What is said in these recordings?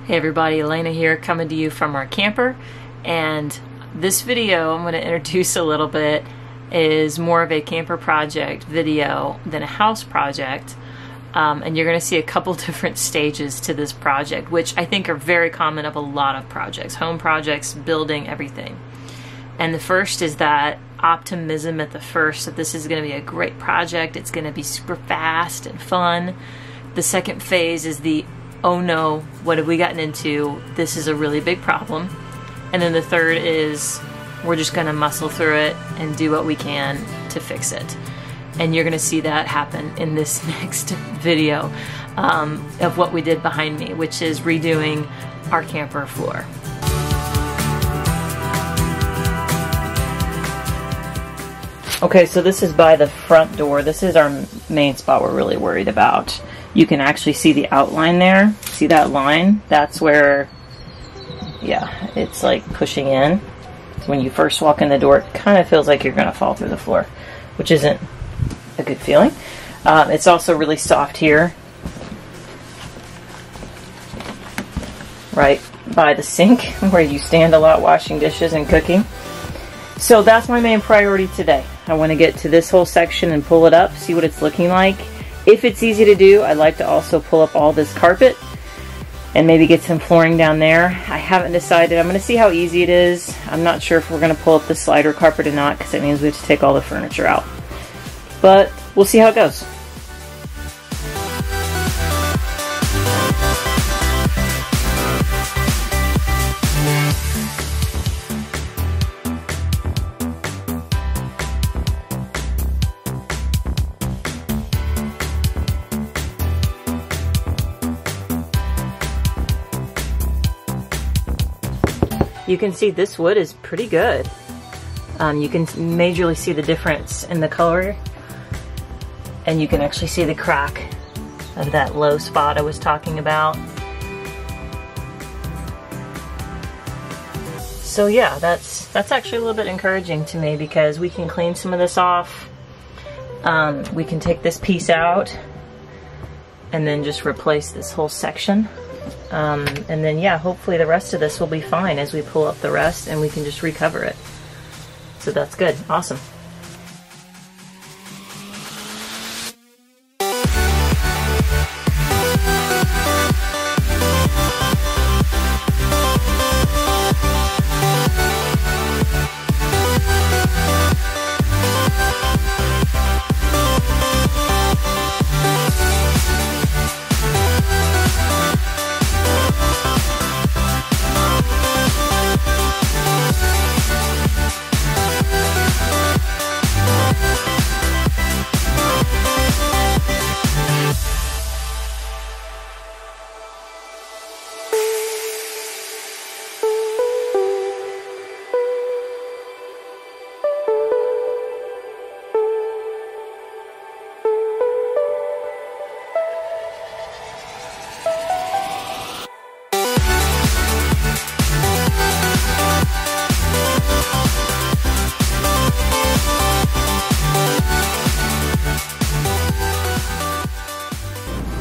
Hey everybody, Elena here, coming to you from our camper, and this video I'm going to introduce a little bit is more of a camper project video than a house project, and you're going to see a couple different stages to this project, which I think are very common of a lot of projects, home projects, building, everything. And the first is that optimism at the first, that this is going to be a great project, it's going to be super fast and fun. The second phase is the oh no, what have we gotten into? This is a really big problem. And then the third is we're just going to muscle through it and do what we can to fix it. And you're going to see that happen in this next video of what we did behind me, which is redoing our camper floor. Okay, so this is by the front door. This is our main spot we're really worried about. You can actually see the outline there. See that line? That's where, yeah, it's like pushing in. When you first walk in the door, it kind of feels like you're going to fall through the floor, which isn't a good feeling. It's also really soft here, right by the sink where you stand a lot washing dishes and cooking. So that's my main priority today. I want to get to this whole section and pull it up, see what it's looking like. If it's easy to do, I'd like to also pull up all this carpet and maybe get some flooring down there. I haven't decided. I'm going to see how easy it is. I'm not sure if we're going to pull up the slider carpet or not, because it means we have to take all the furniture out. But we'll see how it goes. You can see this wood is pretty good. You can majorly see the difference in the color, and you can actually see the crack of that low spot I was talking about. So yeah, that's actually a little bit encouraging to me, because we can clean some of this off. We can take this piece out and then just replace this whole section. And then yeah, hopefully the rest of this will be fine as we pull up the rest and we can just recover it. So that's good. Awesome.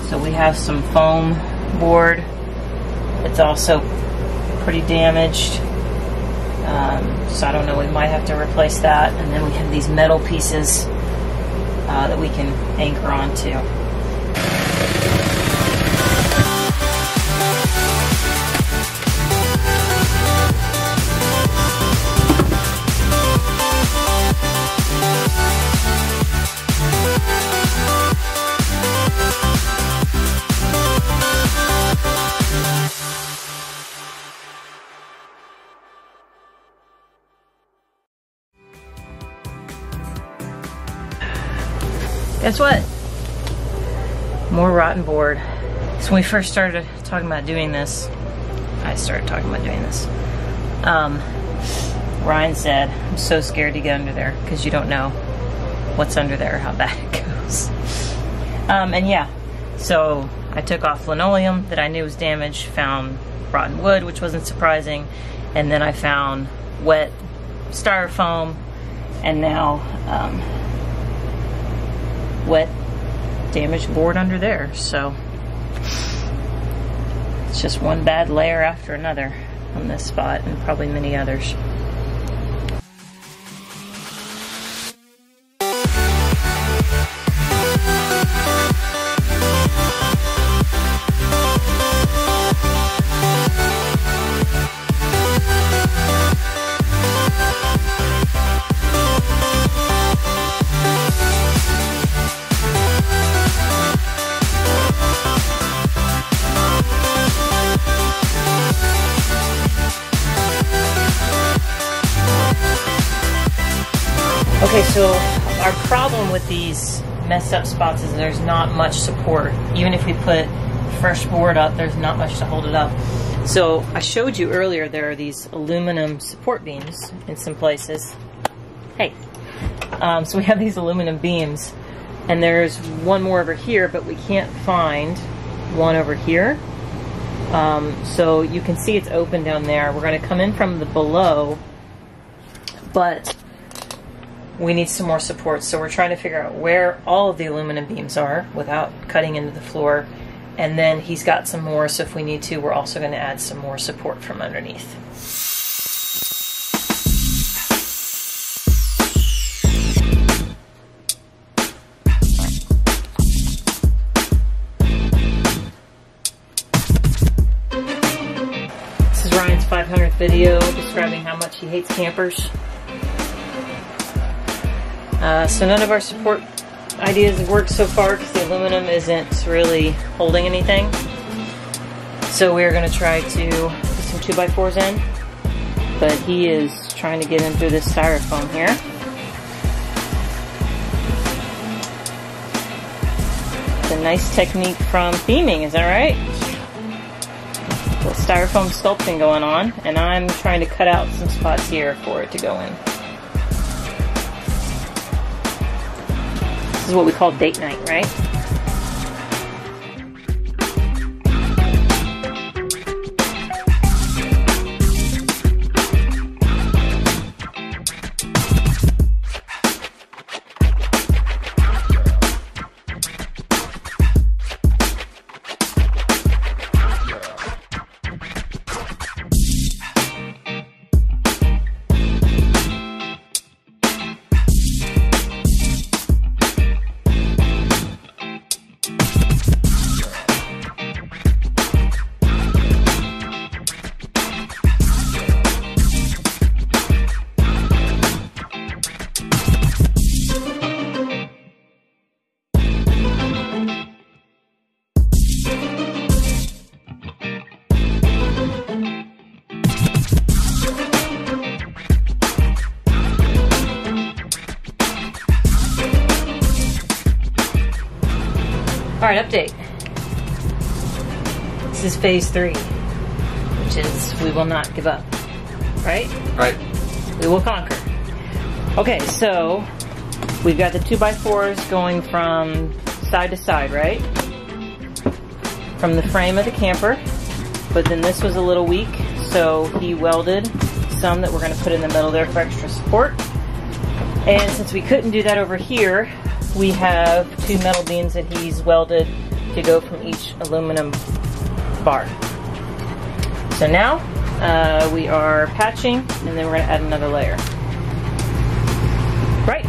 So we have some foam board. It's also pretty damaged. So I don't know, we might have to replace that. And then we have these metal pieces that we can anchor onto. Guess what? More rotten board. So when we first started talking about doing this, Ryan said, I'm so scared to get under there because you don't know what's under there, how bad it goes. And yeah, so I took off linoleum that I knew was damaged, found rotten wood, which wasn't surprising, and then I found wet styrofoam, and now wet damaged board under there. So It's just one bad layer after another on this spot, and probably many others. Okay, so our problem with these messed up spots is there's not much support. Even if we put fresh board up, there's not much to hold it up. So I showed you earlier there are these aluminum support beams in some places. Hey, so we have these aluminum beams, and there's one more over here, but we can't find one over here. So you can see it's open down there. We're going to come in from the below, but we need some more support, so we're trying to figure out where all of the aluminum beams are without cutting into the floor. And then he's got some more, so if we need to, we're also going to add some more support from underneath. This is Ryan's 500th video describing how much he hates campers. So none of our support ideas have worked so far because the aluminum isn't really holding anything. So we're going to try to put some 2x4s in, but he is trying to get in through this styrofoam here. It's a nice technique from theming, is that right? A little styrofoam sculpting going on, and I'm trying to cut out some spots here for it to go in. This is what we call date night, right? Alright, update. This is phase 3, which is we will not give up. Right? Right. We will conquer. Okay, so we've got the 2x4s going from side to side, right? From the frame of the camper. But then this was a little weak, so he welded some that we're going to put in the middle there for extra support. And since we couldn't do that over here, we have 2 metal beams that he's welded to go from each aluminum bar. So now we are patching, and then we're going to add another layer. Right?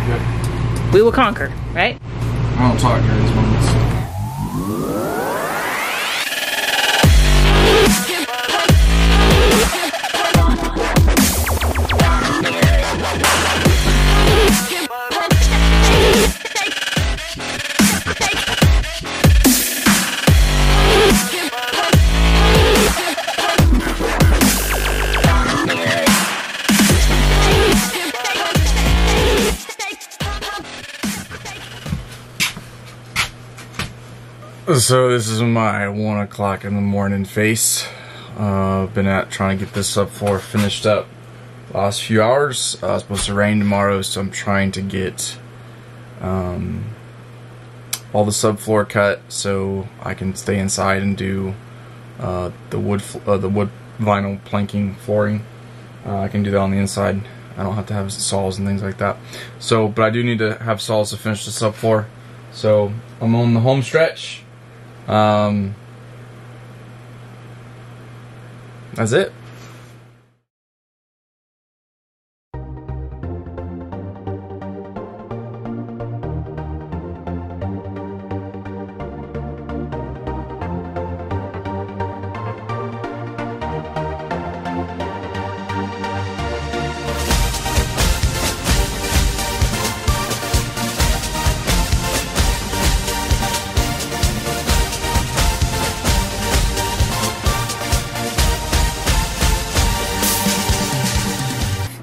Yep. We will conquer, right? I don't talk during these moments. So this is my 1 o'clock in the morning face. Been trying to get this subfloor finished up last few hours. It's supposed to rain tomorrow, so I'm trying to get all the subfloor cut so I can stay inside and do the wood vinyl planking flooring. I can do that on the inside. I don't have to have saws and things like that. So, but I do need to have saws to finish the subfloor. So I'm on the home stretch. that's it.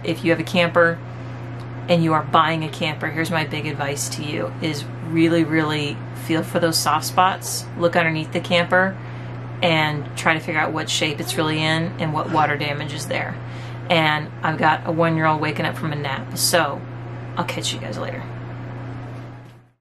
If you have a camper and you are buying a camper, here's my big advice to you, is really feel for those soft spots. Look underneath the camper and try to figure out what shape it's really in and what water damage is there. And I've got a 1-year-old waking up from a nap, so I'll catch you guys later.